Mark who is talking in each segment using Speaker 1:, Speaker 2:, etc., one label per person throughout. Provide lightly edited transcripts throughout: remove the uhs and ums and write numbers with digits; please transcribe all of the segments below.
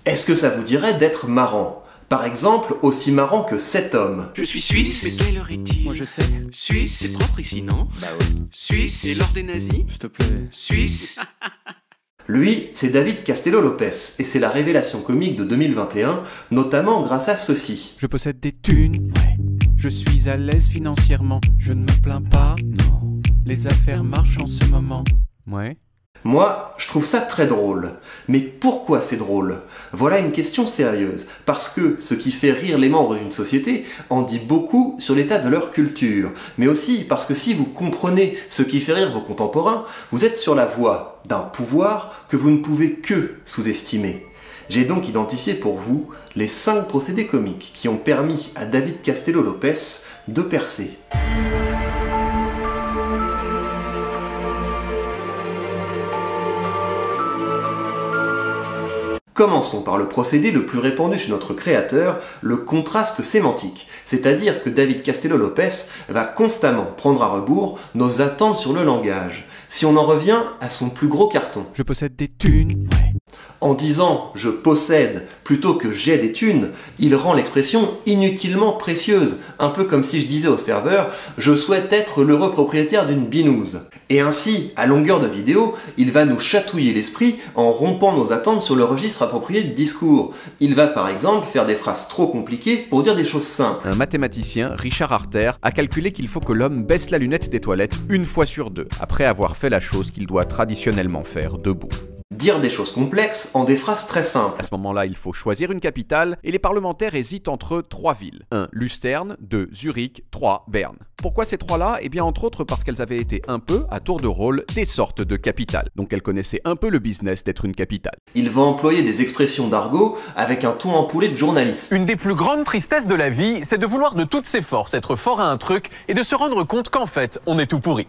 Speaker 1: Est-ce que ça vous dirait d'être marrant? Par exemple, aussi marrant que cet homme.
Speaker 2: Je suis suisse, mais quelle heure est-il?
Speaker 3: Moi je sais.
Speaker 2: Suisse, c'est propre ici, non?
Speaker 3: Bah oui.
Speaker 2: Suisse, et l'or des nazis?
Speaker 3: S'il te plaît.
Speaker 2: Suisse.
Speaker 1: Lui, c'est David Castello-Lopez, et c'est la révélation comique de 2021, notamment grâce à ceci.
Speaker 3: Je possède des thunes. Ouais. Je suis à l'aise financièrement. Je ne me plains pas. Non. Les affaires marchent en ce moment. Ouais.
Speaker 1: Moi, je trouve ça très drôle. Mais pourquoi c'est drôle? Voilà une question sérieuse. Parce que ce qui fait rire les membres d'une société en dit beaucoup sur l'état de leur culture. Mais aussi parce que si vous comprenez ce qui fait rire vos contemporains, vous êtes sur la voie d'un pouvoir que vous ne pouvez que sous-estimer. J'ai donc identifié pour vous les 5 procédés comiques qui ont permis à David Castello-Lopez de percer. Commençons par le procédé le plus répandu chez notre créateur, le contraste sémantique. C'est-à-dire que David Castello-Lopez va constamment prendre à rebours nos attentes sur le langage. Si on en revient à son plus gros carton.
Speaker 3: Je possède des thunes. Ouais.
Speaker 1: En disant « je possède » plutôt que « j'ai des thunes », il rend l'expression inutilement précieuse, un peu comme si je disais au serveur « je souhaite être l'heureux propriétaire d'une binouse ». Et ainsi, à longueur de vidéo, il va nous chatouiller l'esprit en rompant nos attentes sur le registre approprié de discours. Il va par exemple faire des phrases trop compliquées pour dire des choses simples.
Speaker 3: Un mathématicien, Richard Arter, a calculé qu'il faut que l'homme baisse la lunette des toilettes 1 fois sur 2, après avoir fait la chose qu'il doit traditionnellement faire debout.
Speaker 1: Dire des choses complexes en des phrases très simples.
Speaker 3: À ce moment-là, il faut choisir une capitale et les parlementaires hésitent entre 3 villes. 1. Lucerne, 2. Zurich, 3. Berne. Pourquoi ces 3-là? Eh bien, entre autres parce qu'elles avaient été un peu, à tour de rôle, des sortes de capitales. Donc elles connaissaient un peu le business d'être une capitale.
Speaker 1: Il va employer des expressions d'argot avec un ton empoulé de journaliste.
Speaker 4: Une des plus grandes tristesses de la vie, c'est de vouloir de toutes ses forces être fort à un truc et de se rendre compte qu'en fait, on est tout pourri.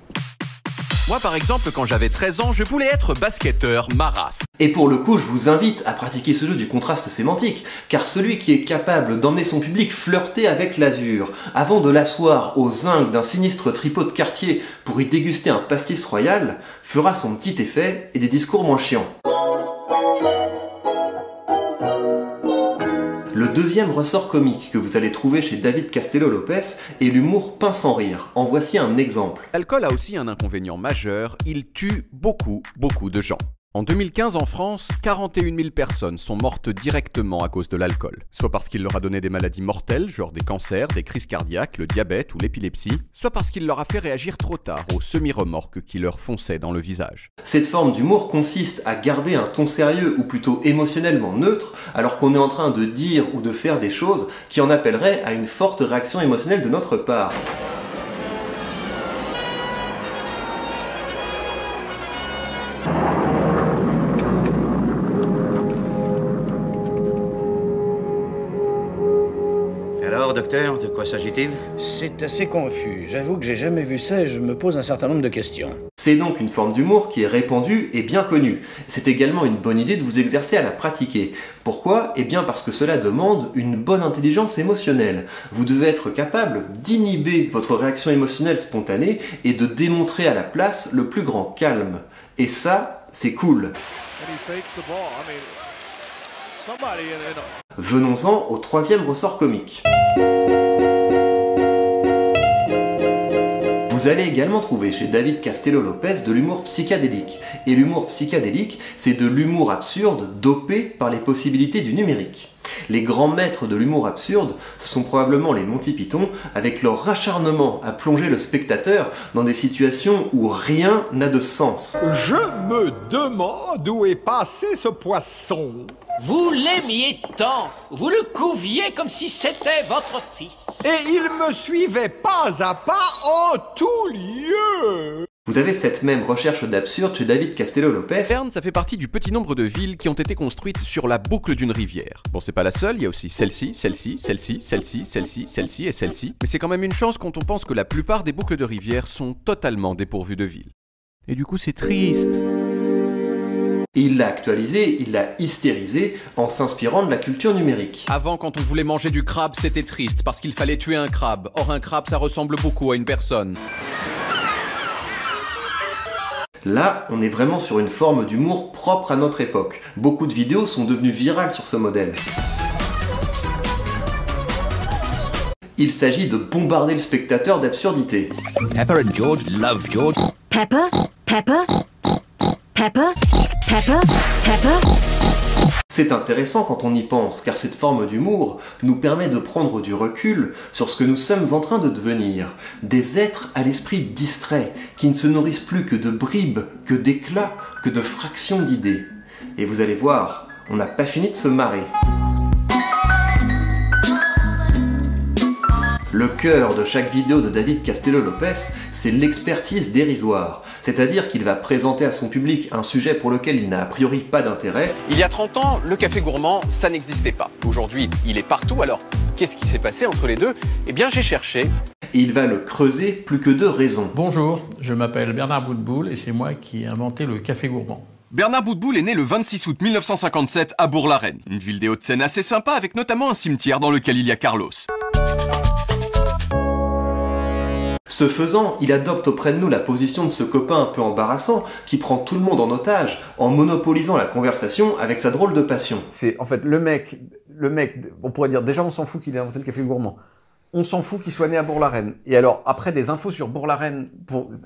Speaker 5: Moi, par exemple, quand j'avais 13 ans, je voulais être basketteur, ma race.
Speaker 1: Et pour le coup, je vous invite à pratiquer ce jeu du contraste sémantique, car celui qui est capable d'emmener son public flirter avec l'azur, avant de l'asseoir aux zinc d'un sinistre tripot de quartier pour y déguster un pastis royal, fera son petit effet et des discours moins chiants. Le deuxième ressort comique que vous allez trouver chez David Castello-Lopez est l'humour pince sans rire. En voici un exemple.
Speaker 3: L'alcool a aussi un inconvénient majeur, il tue beaucoup de gens. En 2015 en France, 41 000 personnes sont mortes directement à cause de l'alcool. Soit parce qu'il leur a donné des maladies mortelles, genre des cancers, des crises cardiaques, le diabète ou l'épilepsie, soit parce qu'il leur a fait réagir trop tard aux semi-remorques qui leur fonçaient dans le visage.
Speaker 1: Cette forme d'humour consiste à garder un ton sérieux ou plutôt émotionnellement neutre alors qu'on est en train de dire ou de faire des choses qui en appelleraient à une forte réaction émotionnelle de notre part.
Speaker 6: Alors, docteur, de quoi s'agit-il?
Speaker 7: C'est assez confus. J'avoue que j'ai jamais vu ça et je me pose un certain nombre de questions.
Speaker 1: C'est donc une forme d'humour qui est répandue et bien connue. C'est également une bonne idée de vous exercer à la pratiquer. Pourquoi? Eh bien parce que cela demande une bonne intelligence émotionnelle. Vous devez être capable d'inhiber votre réaction émotionnelle spontanée et de démontrer à la place le plus grand calme. Et ça, c'est cool. Venons-en au troisième ressort comique. Vous allez également trouver chez David Castello-Lopez de l'humour psychédélique. Et l'humour psychédélique, c'est de l'humour absurde dopé par les possibilités du numérique. Les grands maîtres de l'humour absurde, ce sont probablement les Monty Python, avec leur acharnement à plonger le spectateur dans des situations où rien n'a de sens.
Speaker 8: Je me demande où est passé ce poisson.
Speaker 9: Vous l'aimiez tant, vous le couviez comme si c'était votre fils.
Speaker 8: Et il me suivait pas à pas en tout lieu.
Speaker 1: Vous avez cette même recherche d'absurde chez David Castello-Lopez.
Speaker 3: Berne, ça fait partie du petit nombre de villes qui ont été construites sur la boucle d'une rivière. Bon, c'est pas la seule, il y a aussi celle-ci, celle-ci, celle-ci, celle-ci, celle-ci, celle-ci et celle-ci. Mais c'est quand même une chance quand on pense que la plupart des boucles de rivières sont totalement dépourvues de villes. Et du coup, c'est triste.
Speaker 1: Il l'a actualisé, il l'a hystérisé en s'inspirant de la culture numérique.
Speaker 5: Avant, quand on voulait manger du crabe, c'était triste parce qu'il fallait tuer un crabe. Or, un crabe, ça ressemble beaucoup à une personne.
Speaker 1: Là, on est vraiment sur une forme d'humour propre à notre époque. Beaucoup de vidéos sont devenues virales sur ce modèle. Il s'agit de bombarder le spectateur d'absurdité.
Speaker 10: Pepper and George love George.
Speaker 11: Pepper, Pepper, Pepper, Pepper, Pepper.
Speaker 1: C'est intéressant quand on y pense, car cette forme d'humour nous permet de prendre du recul sur ce que nous sommes en train de devenir. Des êtres à l'esprit distrait, qui ne se nourrissent plus que de bribes, que d'éclats, que de fractions d'idées. Et vous allez voir, on n'a pas fini de se marrer. Le cœur de chaque vidéo de David Castello-Lopez, c'est l'expertise dérisoire. C'est-à-dire qu'il va présenter à son public un sujet pour lequel il n'a a priori pas d'intérêt.
Speaker 3: Il y a 30 ans, le café gourmand, ça n'existait pas. Aujourd'hui, il est partout, alors qu'est-ce qui s'est passé entre les deux? Eh bien, j'ai cherché.
Speaker 1: Et il va le creuser plus que de raison.
Speaker 12: Bonjour, je m'appelle Bernard Boutboul et c'est moi qui ai inventé le café gourmand.
Speaker 5: Bernard Boutboul est né le 26 août 1957 à Bourg-la-Reine, une ville des Hauts-de-Seine assez sympa avec notamment un cimetière dans lequel il y a Carlos.
Speaker 1: Ce faisant, il adopte auprès de nous la position de ce copain un peu embarrassant qui prend tout le monde en otage en monopolisant la conversation avec sa drôle de passion.
Speaker 13: C'est en fait le mec, on pourrait dire déjà on s'en fout qu'il ait inventé le café gourmand. On s'en fout qu'il soit né à Bourg-la-Reine. Et alors, après, des infos sur Bourg-la-Reine,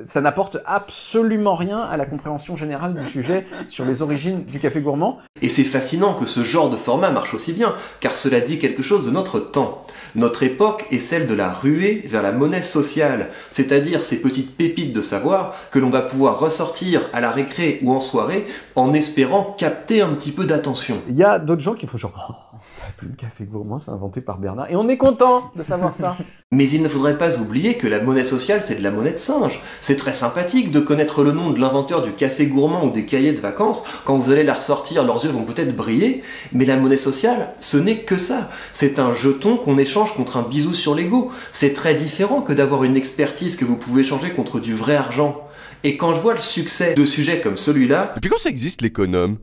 Speaker 13: ça n'apporte absolument rien à la compréhension générale du sujet sur les origines du café gourmand.
Speaker 1: Et c'est fascinant que ce genre de format marche aussi bien, car cela dit quelque chose de notre temps. Notre époque est celle de la ruée vers la monnaie sociale, c'est-à-dire ces petites pépites de savoir que l'on va pouvoir ressortir à la récré ou en soirée en espérant capter un petit peu d'attention.
Speaker 13: Il y a d'autres gens qui font genre... Le café gourmand, c'est inventé par Bernard. Et on est content de savoir ça.
Speaker 1: Mais il ne faudrait pas oublier que la monnaie sociale, c'est de la monnaie de singe. C'est très sympathique de connaître le nom de l'inventeur du café gourmand ou des cahiers de vacances. Quand vous allez la ressortir, leurs yeux vont peut-être briller. Mais la monnaie sociale, ce n'est que ça. C'est un jeton qu'on échange contre un bisou sur l'ego. C'est très différent que d'avoir une expertise que vous pouvez échanger contre du vrai argent. Et quand je vois le succès de sujets comme celui-là...
Speaker 5: Depuis quand ça existe l'économe ?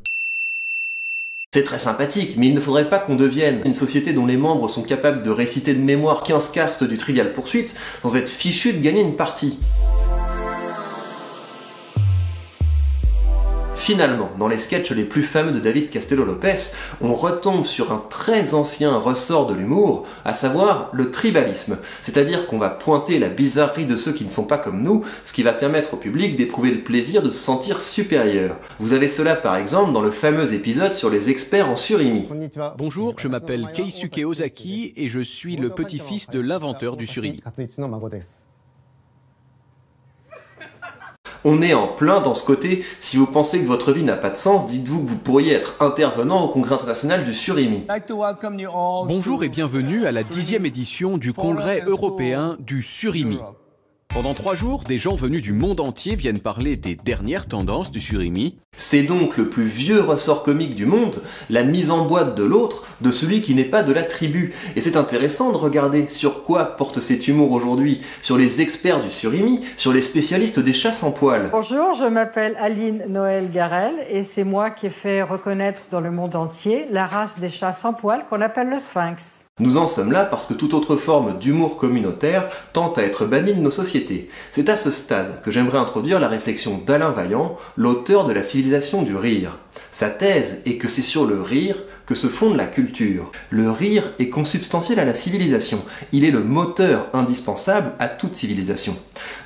Speaker 1: C'est très sympathique, mais il ne faudrait pas qu'on devienne une société dont les membres sont capables de réciter de mémoire 15 cartes du Trivial Pursuit sans être fichus de gagner une partie. Finalement, dans les sketchs les plus fameux de David Castello-Lopez, on retombe sur un très ancien ressort de l'humour, à savoir le tribalisme. C'est-à-dire qu'on va pointer la bizarrerie de ceux qui ne sont pas comme nous, ce qui va permettre au public d'éprouver le plaisir de se sentir supérieur. Vous avez cela par exemple dans le fameux épisode sur les experts en surimi.
Speaker 14: Bonjour, je m'appelle Keisuke Ozaki et je suis le petit-fils de l'inventeur du surimi.
Speaker 1: On est en plein dans ce côté, si vous pensez que votre vie n'a pas de sens, dites-vous que vous pourriez être intervenant au Congrès international du surimi.
Speaker 14: Bonjour et bienvenue à la 10e édition du Congrès européen du surimi. Pendant 3 jours, des gens venus du monde entier viennent parler des dernières tendances du surimi.
Speaker 1: C'est donc le plus vieux ressort comique du monde, la mise en boîte de l'autre, de celui qui n'est pas de la tribu. Et c'est intéressant de regarder sur quoi porte cet humour aujourd'hui, sur les experts du surimi, sur les spécialistes des chats sans poils.
Speaker 15: Bonjour, je m'appelle Aline Noël Garel et c'est moi qui ai fait reconnaître dans le monde entier la race des chats sans poils qu'on appelle le sphinx.
Speaker 1: Nous en sommes là parce que toute autre forme d'humour communautaire tente à être bannie de nos sociétés. C'est à ce stade que j'aimerais introduire la réflexion d'Alain Vaillant, l'auteur de La civilisation du rire. Sa thèse est que c'est sur le rire que se fonde la culture. Le rire est consubstantiel à la civilisation. Il est le moteur indispensable à toute civilisation.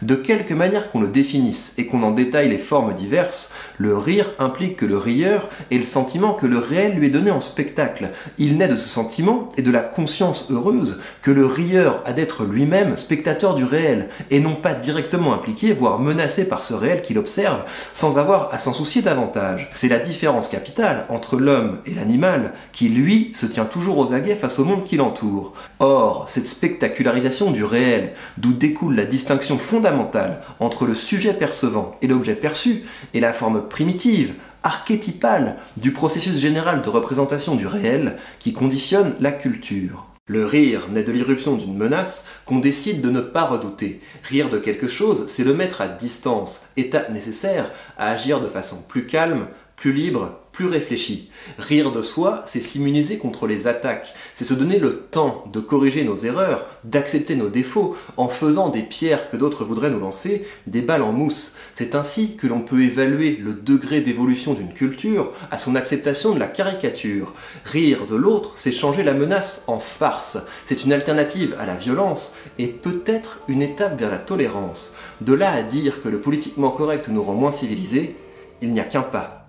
Speaker 1: De quelque manière qu'on le définisse et qu'on en détaille les formes diverses, le rire implique que le rieur ait le sentiment que le réel lui est donné en spectacle. Il naît de ce sentiment et de la conscience heureuse que le rieur a d'être lui-même spectateur du réel et non pas directement impliqué, voire menacé par ce réel qu'il observe sans avoir à s'en soucier davantage. C'est la différence capitale entre l'homme et l'animal qui, lui, se tient toujours aux aguets face au monde qui l'entoure. Or, cette spectacularisation du réel, d'où découle la distinction fondamentale entre le sujet percevant et l'objet perçu, est la forme primitive, archétypale, du processus général de représentation du réel qui conditionne la culture. Le rire naît de l'irruption d'une menace qu'on décide de ne pas redouter. Rire de quelque chose, c'est le mettre à distance, étape nécessaire à agir de façon plus calme, plus libre, plus réfléchi. Rire de soi, c'est s'immuniser contre les attaques, c'est se donner le temps de corriger nos erreurs, d'accepter nos défauts, en faisant des pierres que d'autres voudraient nous lancer, des balles en mousse. C'est ainsi que l'on peut évaluer le degré d'évolution d'une culture à son acceptation de la caricature. Rire de l'autre, c'est changer la menace en farce. C'est une alternative à la violence et peut-être une étape vers la tolérance. De là à dire que le politiquement correct nous rend moins civilisés, il n'y a qu'un pas.